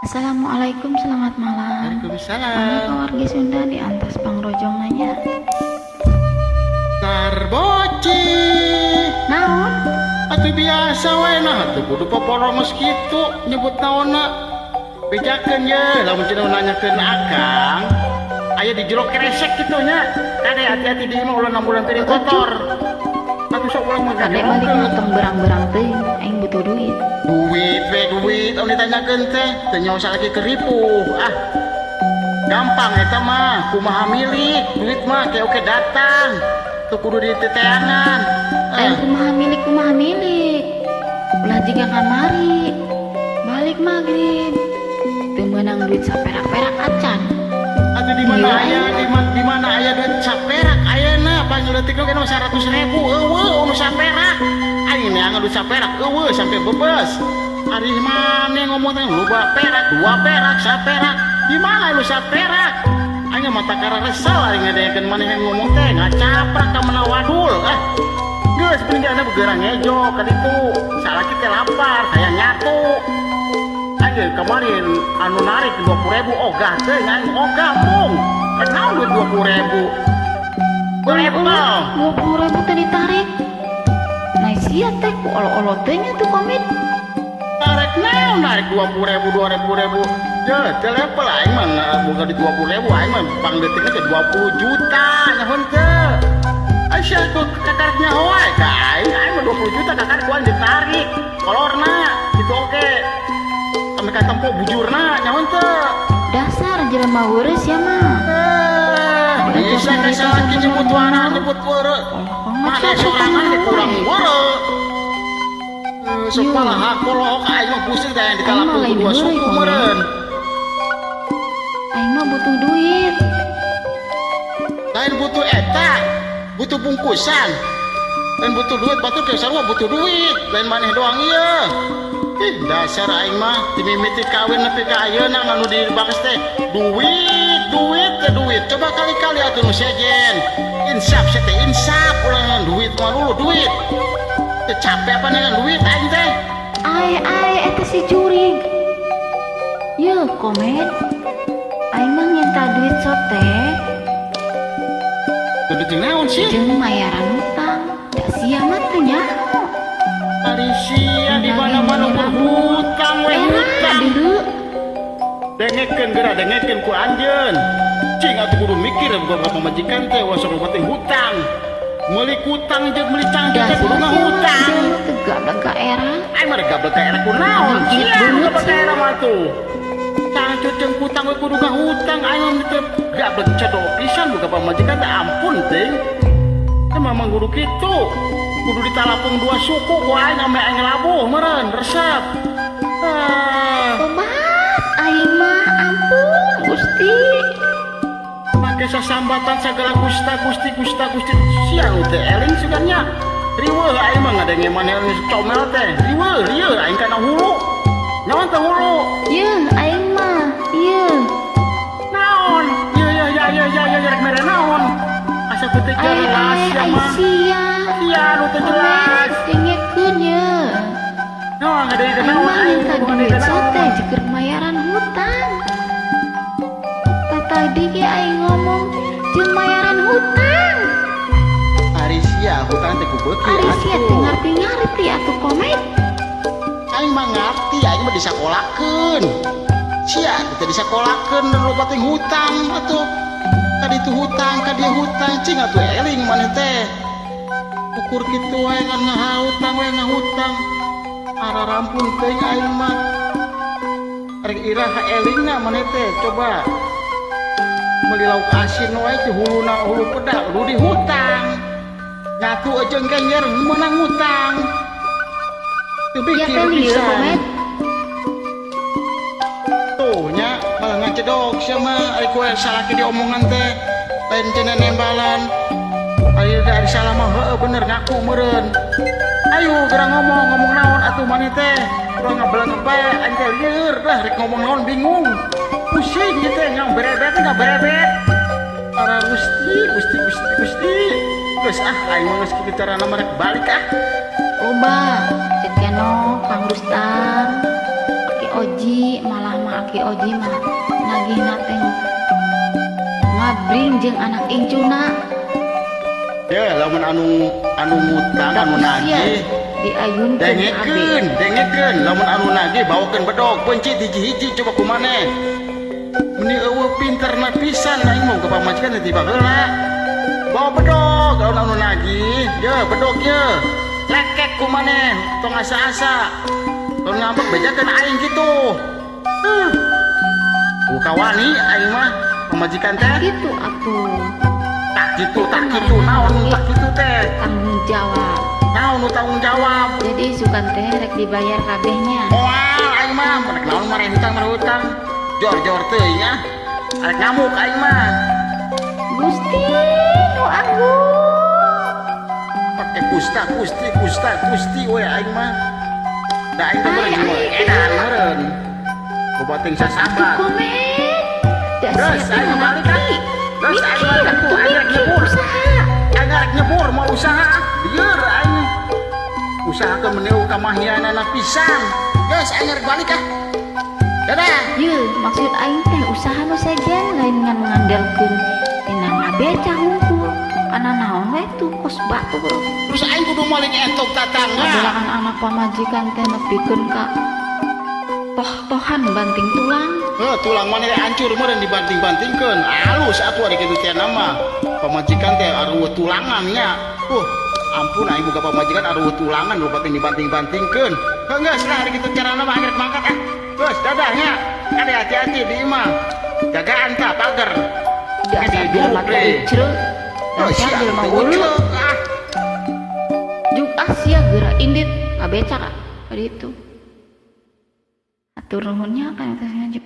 Assalamualaikum, selamat malam. Kami Waalaikumsalam. keluarga Sunda di Antas Pangrojong nanya. Tarboci. Naon? Atuh biasa we nah teu kudu poporongos kitu nyebut naonna. Bejakeun ye lamun cenah nanyakeun akang. Aya di jero kresek kitu nya. Kade hati-hati di imah ulah 6 bulan teh kotor. Atuh sok ulang mah Kadek balik motong berang-berang teuing, aing butuh duit. Duit anu ditanyakeun teh teu nyawa lagi keripuh. Gampang eta mah kumaha milik duit mah ke oke datang. Teu kudu diteteangan. Aing kumaha milik. Ulah jiga kamari. Balik maghrib. Teu meunang duit saperak-perak acan. Aduh di mana aya duit saperak ayeuna pangleutik ge 100.000 eueuh anu saperak. Aing neangan duit saperak eueuh sampai bebes. Ari mane ngomong teh loba perak, 2 perak, saperak. Di mana lu saperak? Aing mata kara resel aing ngadekeun maneh ngomong teh ngacaprak ka mana wadul. Geus peninggalna begerang ngejo ka ditu. Salaki teh lapar, hayang nyatu. Aing kemarin anu narik 20.000 ogah teh aing ogah mung. Naon duit 20.000? Berepal. 20.000 teh ditarik. Nah sia teh ku olo-olo teh nya tuh komit. Tarik naon narik 20.000 ya telepel aing mah bukan di 20.000 aing mah pangdetikna ke 20 juta nyahoun teu aisyah tuh kakarnya hoai ka aing mah 20 juta kakar kuan ditarik kolorna gitu oke ame katempo bujurna nyahoun teu Dasar jelema weureus ya mah. bisa kasalaki nyebut warna nyebut weureu mana sorangan kurang weureu sepala hakolo aing mah pusing teh ditalapkeun ku dua suku meureun. Aing mah butuh duit. Lain butuh eta, butuh bungkusan. Lain butuh duit, batur ke sarua butuh duit. Lain maneh doang ieu. Dasar aing mah dimimiti kawin nepi ka ayeuna nganu dibangsa teh duit. Coba kali-kali atuh nu sejen. Insaf teh insaf ulah duit mah dulu duit. Teu capek apa dengan duit aing teh. Ai eta si curig. Ye komet. Aing mah nyenta duit sote. Kudu jeung naon sih? Jeung mayaran hutang. Da sia mah teu nyaho. Ari sia di mana-mana hutang we hutang. Dengekeun ku anjeun. Cing atuh kudu mikir boga pamajikan teh wah sok penting hutang. Meuli hutang jeung meuli cangkeh teh kudu ngahutang. Tegak-tegak era. Ai mah gablek ka era kunaon? Sia gablek ka era mah tuh. Cangkeh jeung hutang we kudu ngahutang aing mah teh gablek cedok pisan boga pamajikan teh ampun teuing. Teh memang kudu kitu. Kudu ditalapung 2 suku ku aing ame aing labuh meureun resep. Obat aing mah ampun Gusti. Make sasambatan segala gusti sia nu teh eling sugannya. Riweuh aing mah ngadenge maneh comel teh. Riweuh lieur aing kana hulu. Naon teh hulu? Yeun aing mah, yeun. Naon? Ya rek mere naon? Asa peuting jelas ya mah. Sia. Sia nu teu jelas. Dengekeun ye. Naon ngadenge naon Emang aing minta duit sote jeung mayaran hutang. Tadi ge aing ngomong jeung mayaran hutang. Ari sia hutang teh ku beuki Ari sia teu ngarti atuh komet. Aing mah ngarti aing mah disakolakeun. Sia teh disakolakeun loba teh hutang atuh. Tadi itu hutang, ka dia hutang cing atuh eling maneh teh. Ukur kitu wae ngan ngahutang. Ara rampun teuing aing mah. Rek irah elingna maneh teh coba. Meuli lauk asin wae teh hulu pedak kudu dihutang. Nyatu jeung genjer meunang hutang. Teu Ya pikir teh lieu pisan. komet. Tuh nya malah ngacedok sia mah ari ku salaki diomongan teh lain cenah nembalan. Ari dari salah mah heueuh bener ngaku meureun. Ayo geura ngomong naon atuh maneh teh. Urang ngabelang bae aing teh lieur lah rek ngomong naon bingung. Pusing ieu teh ngang berebet. Para Gusti. Geus aing mah geus kitu carana mah rek balik Loba, cek keno Kang Rustam, Ki Oji Oji malah Aki Oji mah nagih nateng ngabring jeung anak incuna. Ya lamun anu mutang anu nagih diayunkeun dengekeun lamun anu nagih bawakeun bedog pencit hiji-hiji coba kumaneh. Meni eueuh pinterna pisan aing mau ka pamajikan teh tiba heula. Bawa bedog lamun anu nagih, ye bedog ye. Lekek kumaneh tong asa-asa. Lamun ngambek bejakeun aing kitu. Kawani aing mah pamajikan teh gitu atuh. tak gitu naon tak gitu teh Tanggung jawab. naon tanggung jawab. Jadi sukan teh rek dibayar kabehnya. Moal aing mah rek naon mah mareh hutang jor teuing nya rek ngamuk aing mah Gusti nu anggung. pake kusti we aing mah da aing teh meureun edan meureun boboting sasabat. Geus aing balik kan geus aing balik tuh aing rek nyebur aing rek nyebur mau usaha lieur aing usaha ke meneu kamahianana pisan. Geus aing rek balik ah. Dadah. Ye, maksud aing teh usaha nu sejen lain ngan mengandalkeun tina ngabeca hungkul. Kana naon we tuh kos batu bro. Terus aing kudu maling entok tatangga. Adalah anak pamajikan teh nepikeun ka toh-tohan banting tulang. Tulang mana hancur meureun dibanting-bantingkeun. Alus atuh ari kitu teh nama. Pamajikan teh arueuh tulangan nya. Ampun aing boga pamajikan arueuh tulangan lu bating dibanting-bantingkeun. Geus lah ari kitu carana mah aing mangkat ah. Geus dadah nya. Kade hati-hati di imah. Jagaan tah pager. Biasa jelema teh ceureuh. Dasar jelema wulu. Juk sia geura indit ngabeca ka ditu. Atur nuhunnya kan teh